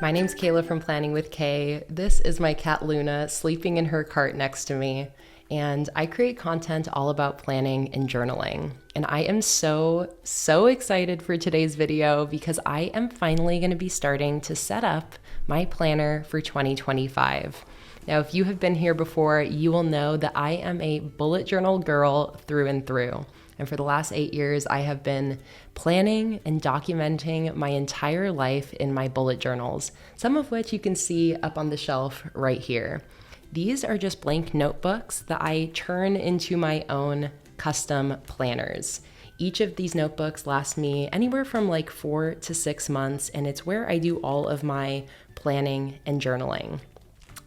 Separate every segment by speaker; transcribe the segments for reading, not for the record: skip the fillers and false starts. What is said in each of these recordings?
Speaker 1: My name's Kayla from Planning with Kay. This is my cat Luna sleeping in her cart next to me, and I create content all about planning and journaling. And I am so excited for today's video because I am finally going to be starting to set up my planner for 2025. Now, if you have been here before, you will know that I am a bullet journal girl through and through. And for the last 8 years, I have been planning and documenting my entire life in my bullet journals, some of which you can see up on the shelf right here. These are just blank notebooks that I turn into my own custom planners. Each of these notebooks lasts me anywhere from like 4 to 6 months, and it's where I do all of my planning and journaling.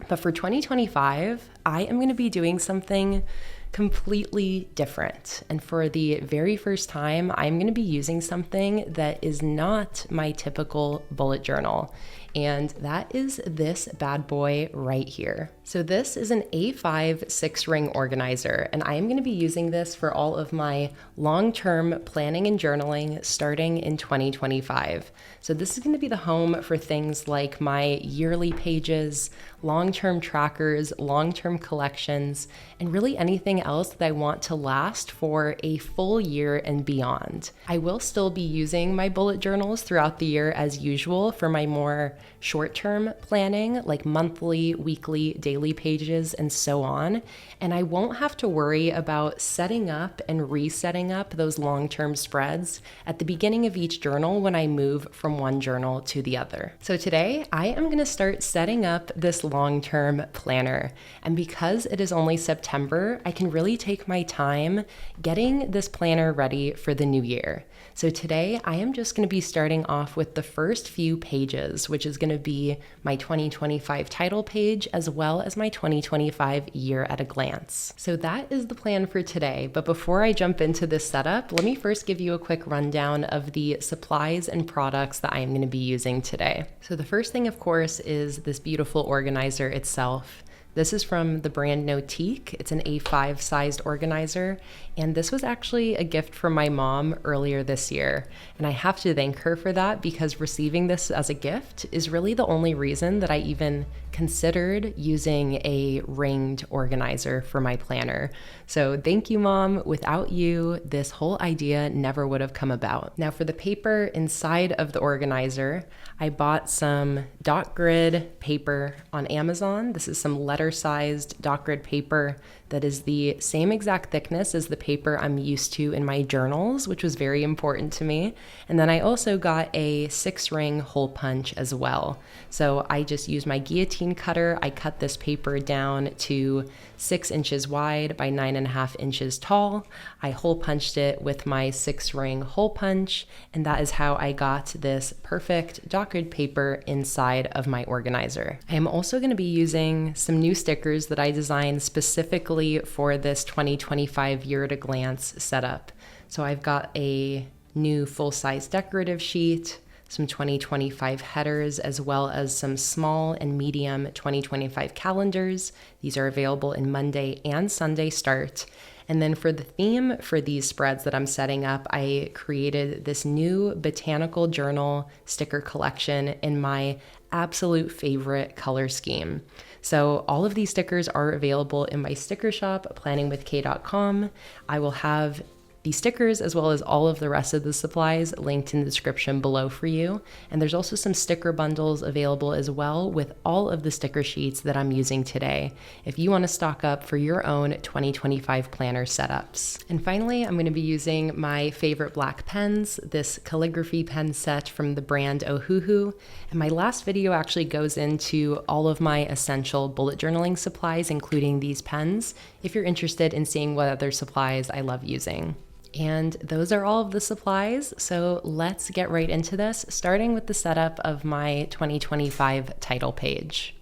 Speaker 1: But for 2025, I am going to be doing something completely different. And for the very first time, I'm going to be using something that is not my typical bullet journal. And that is this bad boy right here. So this is an A5 6-ring organizer, and I am going to be using this for all of my long-term planning and journaling starting in 2025. So this is going to be the home for things like my yearly pages, long-term trackers, long-term collections, and really anything else that I want to last for a full year and beyond. I will still be using my bullet journals throughout the year as usual for my more short-term planning, like monthly, weekly, daily pages, and so on. And I won't have to worry about setting up and resetting up those long-term spreads at the beginning of each journal when I move from one journal to the other. So today, I am going to start setting up this long-term planner. And because it is only September, I can really take my time getting this planner ready for the new year. So today, I am just going to be starting off with the first few pages, which is going to be my 2025 title page, as well as my 2025 year at a glance. So that is the plan for today. But before I jump into this setup, let me first give you a quick rundown of the supplies and products that I'm going to be using today. So the first thing, of course, is this beautiful organizer itself. This is from the brand Notiq. It's an A5 sized organizer, and this was actually a gift from my mom earlier this year. And I have to thank her for that because receiving this as a gift is really the only reason that I even considered using a ringed organizer for my planner. So thank you, Mom. Without you, this whole idea never would have come about. Now for the paper inside of the organizer, I bought some dot grid paper on Amazon. This is some letter-sized dot grid paper that is the same exact thickness as the paper I'm used to in my journals, which was very important to me. And then I also got a 6-ring hole punch as well. So I just used my guillotine cutter. I cut this paper down to 6 inches wide by 9.5 inches tall. I hole punched it with my 6-ring hole punch, and that is how I got this perfect dot grid paper inside of my organizer. I am also going to be using some new stickers that I designed specifically for this 2025 year at a glance setup. So I've got a new full-size decorative sheet, some 2025 headers, as well as some small and medium 2025 calendars. These are available in Monday and Sunday start. And then for the theme for these spreads that I'm setting up, I created this new botanical journal sticker collection in my absolute favorite color scheme. So all of these stickers are available in my sticker shop, planningwithkay.com. I will have the stickers as well as all of the rest of the supplies linked in the description below for you. And there's also some sticker bundles available as well with all of the sticker sheets that I'm using today if you want to stock up for your own 2025 planner setups. And finally, I'm going to be using my favorite black pens, this calligraphy pen set from the brand Ohuhu. And my last video actually goes into all of my essential bullet journaling supplies, including these pens, if you're interested in seeing what other supplies I love using. And those are all of the supplies, so let's get right into this, starting with the setup of my 2025 title page.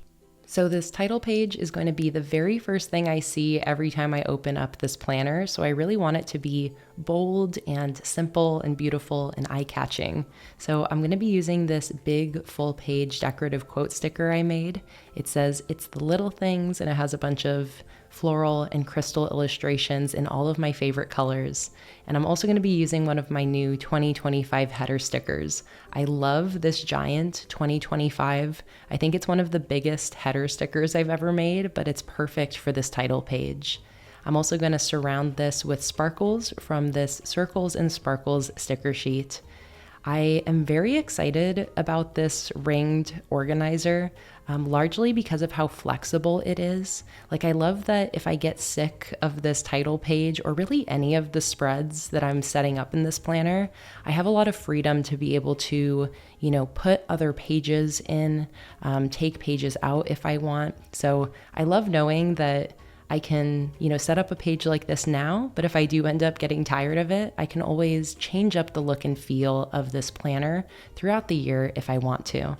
Speaker 1: So this title page is going to be the very first thing I see every time I open up this planner, so I really want it to be bold and simple and beautiful and eye-catching. So I'm going to be using this big full-page decorative quote sticker I made. It says, "It's the little things," and it has a bunch of floral and crystal illustrations in all of my favorite colors. And I'm also going to be using one of my new 2025 header stickers. I love this giant 2025. I think it's one of the biggest header stickers I've ever made, but it's perfect for this title page. I'm also going to surround this with sparkles from this Circles and Sparkles sticker sheet. I am very excited about this ringed organizer, largely because of how flexible it is. Like, I love that if I get sick of this title page or really any of the spreads that I'm setting up in this planner, I have a lot of freedom to be able to, put other pages in, take pages out if I want. So I love knowing that I can, set up a page like this now, but if I do end up getting tired of it, I can always change up the look and feel of this planner throughout the year if I want to.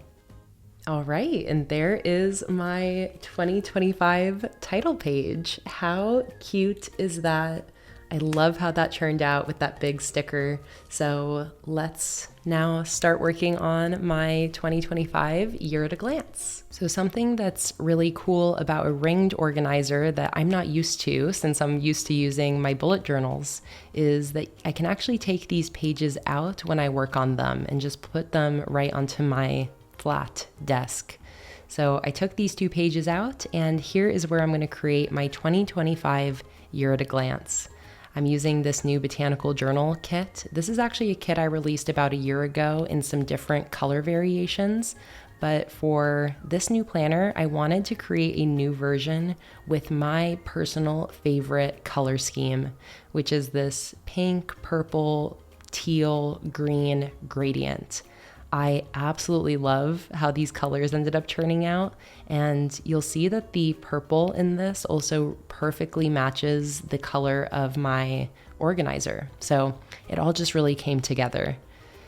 Speaker 1: All right, and there is my 2025 title page. How cute is that? I love how that turned out with that big sticker. So let's now start working on my 2025 year at a glance. So something that's really cool about a ringed organizer that I'm not used to, since I'm used to using my bullet journals, is that I can actually take these pages out when I work on them and just put them right onto my flat desk. So I took these 2 pages out, and here is where I'm going to create my 2025 year at a glance. I'm using this new botanical journal kit. This is actually a kit I released about a year ago in some different color variations, but for this new planner, I wanted to create a new version with my personal favorite color scheme, which is this pink, purple, teal, green gradient. I absolutely love how these colors ended up turning out, and you'll see that the purple in this also perfectly matches the color of my organizer. So it all just really came together.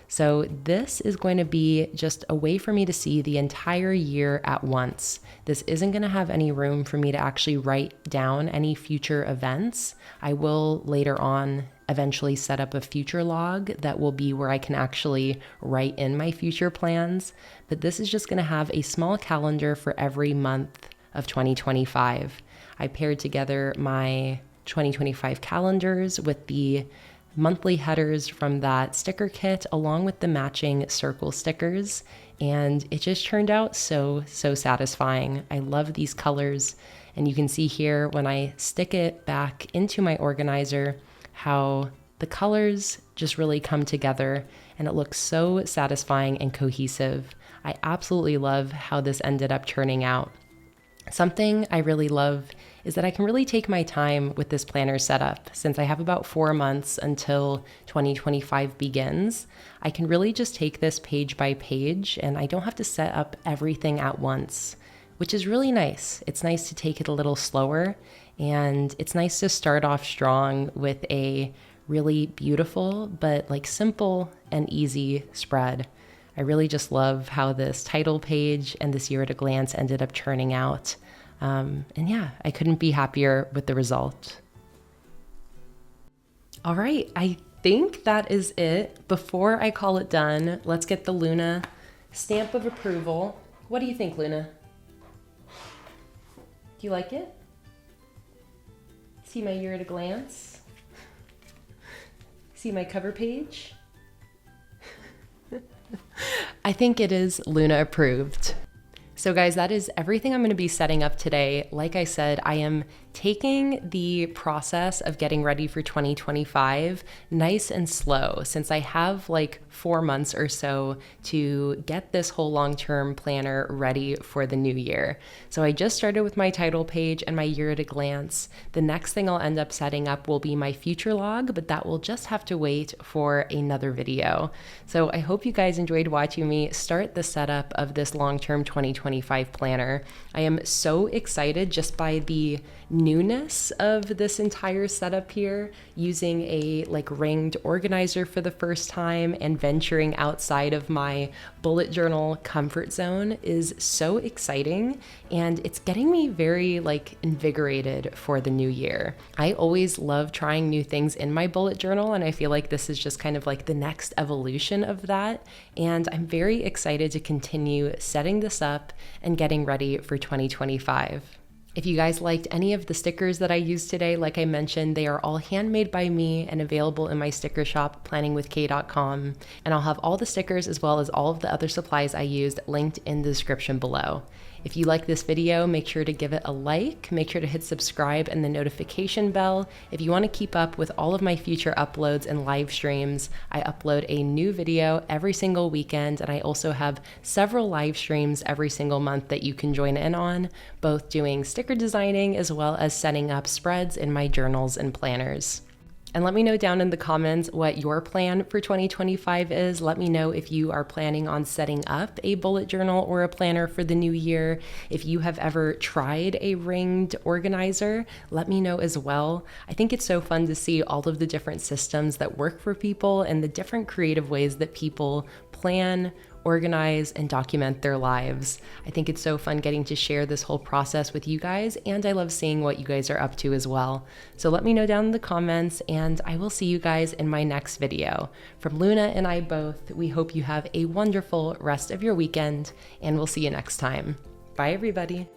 Speaker 1: So this is going to be just a way for me to see the entire year at once. This isn't going to have any room for me to actually write down any future events. I will later on eventually set up a future log that will be where I can actually write in my future plans. But this is just going to have a small calendar for every month of 2025. I paired together my 2025 calendars with the monthly headers from that sticker kit along with the matching circle stickers, and it just turned out so satisfying. I love these colors, and you can see here when I stick it back into my organizer how the colors just really come together, and it looks so satisfying and cohesive. I absolutely love how this ended up turning out. Something I really love is that I can really take my time with this planner setup. Since I have about 4 months until 2025 begins, I can really just take this page by page, and I don't have to set up everything at once, which is really nice. It's nice to take it a little slower, and it's nice to start off strong with a really beautiful but simple and easy spread. I really just love how this title page and this year at a glance ended up turning out. And yeah, I couldn't be happier with the result. All right, I think that is it. Before I call it done, let's get the Luna stamp of approval. What do you think, Luna? Do you like it? See my year at a glance? See my cover page? I think it is Luna approved. So guys, that is everything I'm going to be setting up today. Like I said, I am taking the process of getting ready for 2025 nice and slow, since I have 4 months or so to get this whole long-term planner ready for the new year. So I just started with my title page and my year at a glance. The next thing I'll end up setting up will be my future log, but that will just have to wait for another video. So I hope you guys enjoyed watching me start the setup of this long-term 2025 planner. I am so excited just by the newness of this entire setup here, using a ringed organizer for the first time and venturing outside of my bullet journal comfort zone is so exciting, and it's getting me very invigorated for the new year. I always love trying new things in my bullet journal, and I feel like this is just kind of the next evolution of that, and I'm very excited to continue setting this up and getting ready for 2025. If you guys liked any of the stickers that I used today, like I mentioned, they are all handmade by me and available in my sticker shop, PlanningWithKay.com. And I'll have all the stickers as well as all of the other supplies I used linked in the description below. If you like this video, make sure to give it a like, make sure to hit subscribe and the notification bell. If you want to keep up with all of my future uploads and live streams, I upload a new video every single weekend, and I also have several live streams every single month that you can join in on, both doing sticker designing as well as setting up spreads in my journals and planners. And let me know down in the comments what your plan for 2025 is. Let me know if you are planning on setting up a bullet journal or a planner for the new year. If you have ever tried a ringed organizer, let me know as well. I think it's so fun to see all of the different systems that work for people and the different creative ways that people plan, organize, and document their lives. I think it's so fun getting to share this whole process with you guys, and I love seeing what you guys are up to as well. So let me know down in the comments, and I will see you guys in my next video. From Luna and I both, we hope you have a wonderful rest of your weekend, and we'll see you next time. Bye, everybody.